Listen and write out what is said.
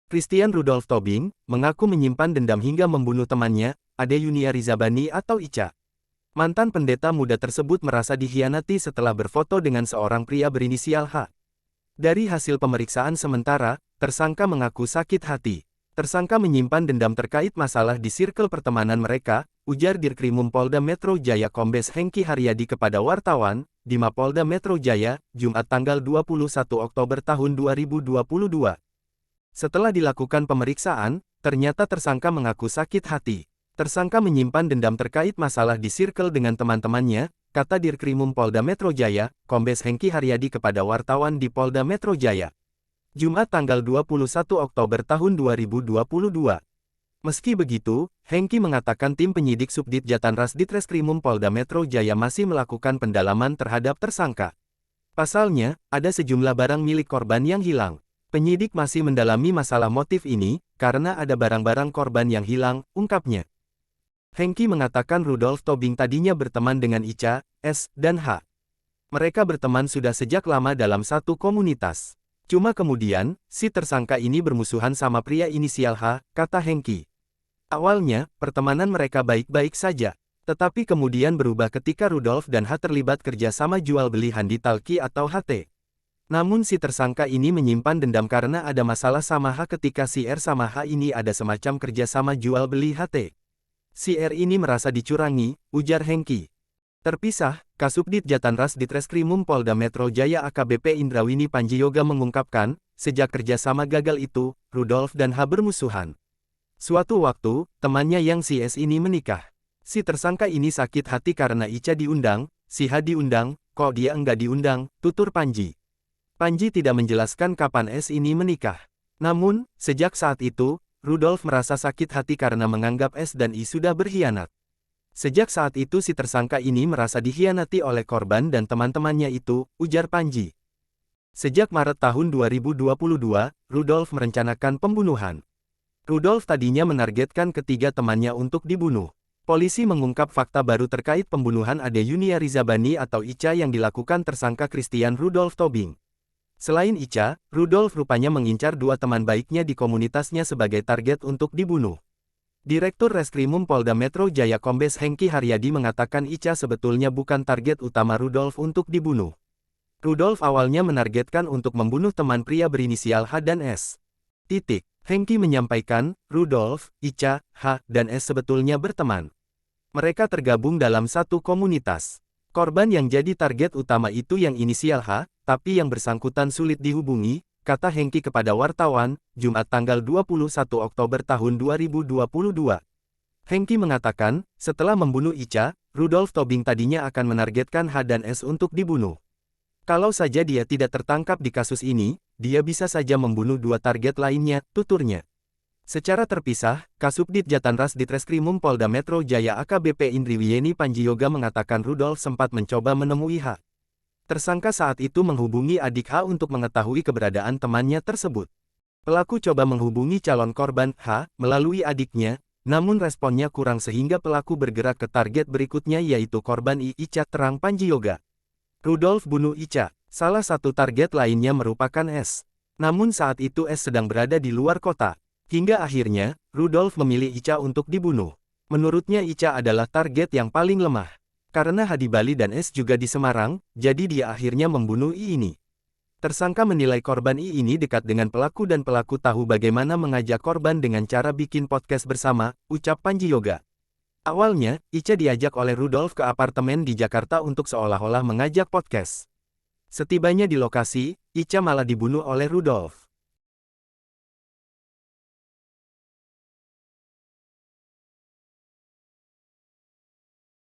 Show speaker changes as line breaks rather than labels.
Christian Rudolf Tobing, mengaku menyimpan dendam hingga membunuh temannya, Ade Yunia Rizabani atau Ica. Mantan pendeta muda tersebut merasa dikhianati setelah berfoto dengan seorang pria berinisial H. Dari hasil pemeriksaan sementara, tersangka mengaku sakit hati. Tersangka menyimpan dendam terkait masalah di sirkel pertemanan mereka, ujar Dirkrimum Polda Metro Jaya Kombes Hengki Haryadi kepada wartawan, di Mapolda Metro Jaya, Jumat tanggal 21 Oktober tahun 2022. Setelah dilakukan pemeriksaan, ternyata tersangka mengaku sakit hati. Tersangka menyimpan dendam terkait masalah di sirkel dengan teman-temannya, kata Dirkrimum Polda Metro Jaya, Kombes Hengki Haryadi kepada wartawan di Polda Metro Jaya. Jumat tanggal 21 Oktober tahun 2022. Meski begitu, Hengki mengatakan tim penyidik Subdit Jatanras Ditreskrimum Polda Metro Jaya masih melakukan pendalaman terhadap tersangka. Pasalnya, ada sejumlah barang milik korban yang hilang. Penyidik masih mendalami masalah motif ini, karena ada barang-barang korban yang hilang, ungkapnya. Hengki mengatakan Rudolf Tobing tadinya berteman dengan Ica, S, dan H. Mereka berteman sudah sejak lama dalam satu komunitas. Cuma kemudian, si tersangka ini bermusuhan sama pria inisial H, kata Hengki. Awalnya, pertemanan mereka baik-baik saja. Tetapi kemudian berubah ketika Rudolf dan H terlibat kerjasama jual beli handi talki atau HT. Namun si tersangka ini menyimpan dendam karena ada masalah sama H ketika si R sama H ini ada semacam kerjasama jual beli HT. Si R ini merasa dicurangi, ujar Hengki. Terpisah, Kasubdit Jatanras Ditreskrimum Polda Metro Jaya AKBP Indrawini Panjiyoga mengungkapkan, sejak kerjasama gagal itu, Rudolf dan H bermusuhan. Suatu waktu, temannya yang si S ini menikah. Si tersangka ini sakit hati karena Ica diundang, si H diundang, kok dia enggak diundang, tutur Panji. Panji tidak menjelaskan kapan S ini menikah. Namun, sejak saat itu, Rudolf merasa sakit hati karena menganggap S dan I sudah berkhianat. Sejak saat itu si tersangka ini merasa dikhianati oleh korban dan teman-temannya itu, ujar Panji. Sejak Maret tahun 2022, Rudolf merencanakan pembunuhan. Rudolf tadinya menargetkan ketiga temannya untuk dibunuh. Polisi mengungkap fakta baru terkait pembunuhan Ade Yunia Rizabani atau Ica yang dilakukan tersangka Christian Rudolf Tobing. Selain Ica, Rudolf rupanya mengincar dua teman baiknya di komunitasnya sebagai target untuk dibunuh. Direktur Reskrimum Polda Metro Jaya Kombes Hengki Haryadi mengatakan Ica sebetulnya bukan target utama Rudolf untuk dibunuh. Rudolf awalnya menargetkan untuk membunuh teman pria berinisial H dan S. Hengki menyampaikan, Rudolf, Ica, H, dan S sebetulnya berteman. Mereka tergabung dalam satu komunitas. Korban yang jadi target utama itu yang inisial H, tapi yang bersangkutan sulit dihubungi, kata Hengki kepada wartawan, Jumat tanggal 21 Oktober tahun 2022. Hengki mengatakan, setelah membunuh Ica, Rudolf Tobing tadinya akan menargetkan H dan S untuk dibunuh. Kalau saja dia tidak tertangkap di kasus ini, dia bisa saja membunuh dua target lainnya, tuturnya. Secara terpisah, Kasubdit Jatanras Ditreskrimum Polda Metro Jaya AKBP Indriwiyeni Panjiyoga mengatakan Rudolf sempat mencoba menemui H. Tersangka saat itu menghubungi adik H untuk mengetahui keberadaan temannya tersebut. Pelaku coba menghubungi calon korban H melalui adiknya, namun responnya kurang sehingga pelaku bergerak ke target berikutnya yaitu korban Ica, terang Panjiyoga. Rudolf bunuh Ica, salah satu target lainnya merupakan S. Namun saat itu S sedang berada di luar kota. Hingga akhirnya, Rudolf memilih Ica untuk dibunuh. Menurutnya Ica adalah target yang paling lemah. Karena H di Bali dan S juga di Semarang, jadi dia akhirnya membunuh I ini. Tersangka menilai korban I ini dekat dengan pelaku dan pelaku tahu bagaimana mengajak korban dengan cara bikin podcast bersama, ucap Panjiyoga. Awalnya, Ica diajak oleh Rudolf ke apartemen di Jakarta untuk seolah-olah mengajak podcast. Setibanya di lokasi, Ica malah dibunuh oleh Rudolf.